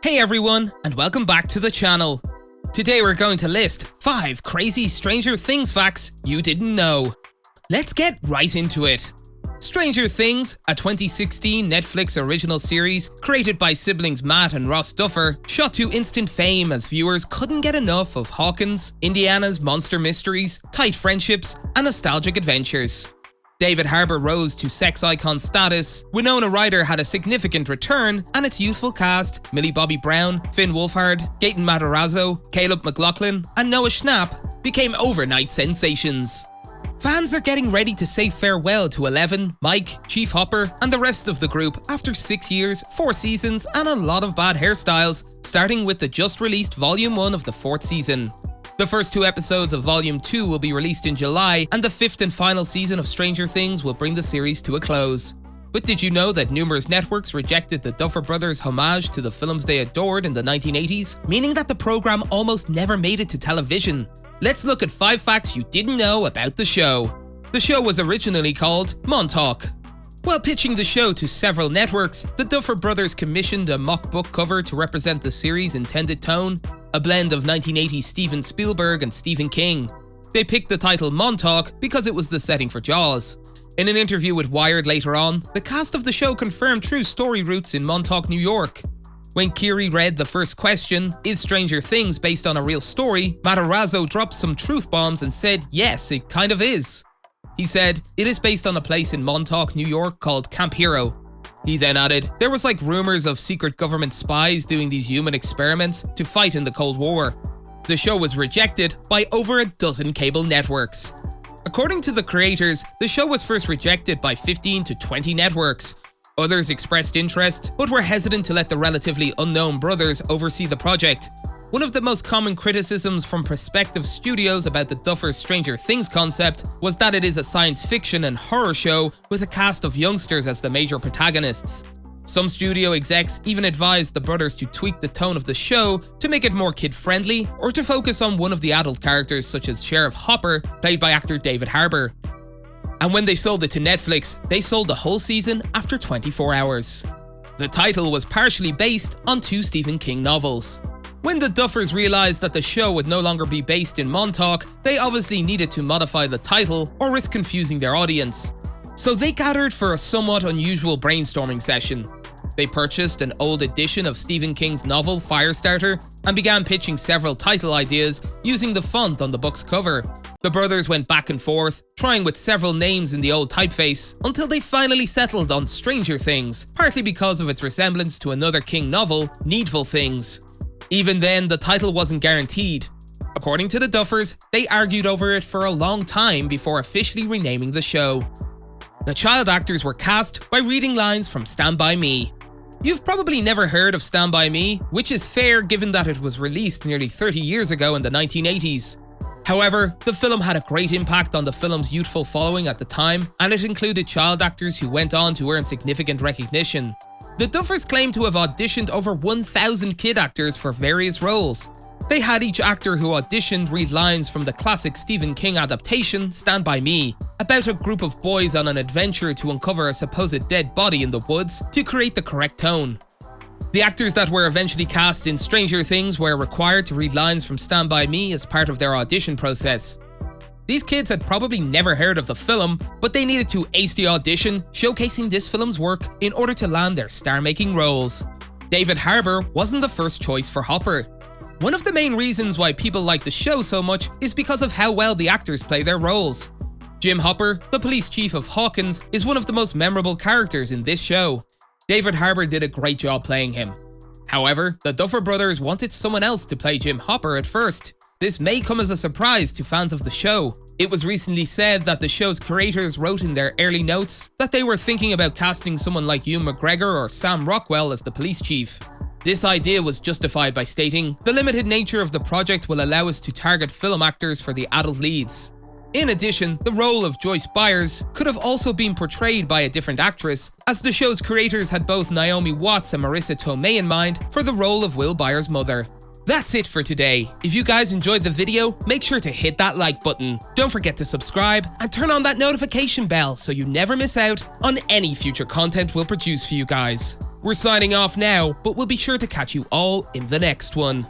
Hey everyone, and welcome back to the channel. Today we're going to list 5 crazy Stranger Things facts you didn't know. Let's get right into it. Stranger Things, a 2016 Netflix original series created by siblings Matt and Ross Duffer, shot to instant fame as viewers couldn't get enough of Hawkins, Indiana's monster mysteries, tight friendships, and nostalgic adventures. David Harbour rose to sex icon status, Winona Ryder had a significant return, and its youthful cast, Millie Bobby Brown, Finn Wolfhard, Gaten Matarazzo, Caleb McLaughlin, and Noah Schnapp, became overnight sensations. Fans are getting ready to say farewell to Eleven, Mike, Chief Hopper, and the rest of the group after 6 years, 4 seasons, and a lot of bad hairstyles, starting with the just released Volume 1 of the 4th season. The first 2 episodes of Volume 2 will be released in July, and the 5th and final season of Stranger Things will bring the series to a close. But did you know that numerous networks rejected the Duffer Brothers' homage to the films they adored in the 1980s, meaning that the program almost never made it to television? Let's look at 5 facts you didn't know about the show. The show was originally called Montauk. While pitching the show to several networks, the Duffer Brothers commissioned a mock book cover to represent the series' intended tone, a blend of 1980s Steven Spielberg and Stephen King. They picked the title Montauk because it was the setting for Jaws. In an interview with Wired later on, the cast of the show confirmed true story roots in Montauk, New York. When Kiri read the first question, is Stranger Things based on a real story, Matarazzo dropped some truth bombs and said yes, it kind of is. He said, it is based on a place in Montauk, New York called Camp Hero. He then added, there was like rumors of secret government spies doing these human experiments to fight in the Cold War. The show was rejected by over a dozen cable networks. According to the creators, the show was first rejected by 15 to 20 networks. Others expressed interest, but were hesitant to let the relatively unknown brothers oversee the project. One of the most common criticisms from prospective studios about the Duffer's Stranger Things concept was that it is a science fiction and horror show with a cast of youngsters as the major protagonists. Some studio execs even advised the brothers to tweak the tone of the show to make it more kid-friendly, or to focus on one of the adult characters such as Sheriff Hopper, played by actor David Harbour. And when they sold it to Netflix, they sold the whole season after 24 hours. The title was partially based on 2 Stephen King novels. When the Duffers realized that the show would no longer be based in Montauk, they obviously needed to modify the title or risk confusing their audience. So they gathered for a somewhat unusual brainstorming session. They purchased an old edition of Stephen King's novel Firestarter and began pitching several title ideas using the font on the book's cover. The brothers went back and forth, trying with several names in the old typeface, until they finally settled on Stranger Things, partly because of its resemblance to another King novel, Needful Things. Even then, the title wasn't guaranteed. According to the Duffers, they argued over it for a long time before officially renaming the show. The child actors were cast by reading lines from Stand By Me. You've probably never heard of Stand By Me, which is fair given that it was released nearly 30 years ago in the 1980s. However, the film had a great impact on the film's youthful following at the time, and it included child actors who went on to earn significant recognition. The Duffers claim to have auditioned over 1,000 kid actors for various roles. They had each actor who auditioned read lines from the classic Stephen King adaptation Stand By Me, about a group of boys on an adventure to uncover a supposed dead body in the woods to create the correct tone. The actors that were eventually cast in Stranger Things were required to read lines from Stand By Me as part of their audition process. These kids had probably never heard of the film, but they needed to ace the audition, showcasing this film's work in order to land their star-making roles. David Harbour wasn't the first choice for Hopper. One of the main reasons why people like the show so much is because of how well the actors play their roles. Jim Hopper, the police chief of Hawkins, is one of the most memorable characters in this show. David Harbour did a great job playing him. However, the Duffer Brothers wanted someone else to play Jim Hopper at first. This may come as a surprise to fans of the show. It was recently said that the show's creators wrote in their early notes that they were thinking about casting someone like Ewan McGregor or Sam Rockwell as the police chief. This idea was justified by stating, the limited nature of the project will allow us to target film actors for the adult leads. In addition, the role of Joyce Byers could have also been portrayed by a different actress, as the show's creators had both Naomi Watts and Marissa Tomei in mind for the role of Will Byers' mother. That's it for today. If you guys enjoyed the video, make sure to hit that like button. Don't forget to subscribe and turn on that notification bell so you never miss out on any future content we'll produce for you guys. We're signing off now, but we'll be sure to catch you all in the next one.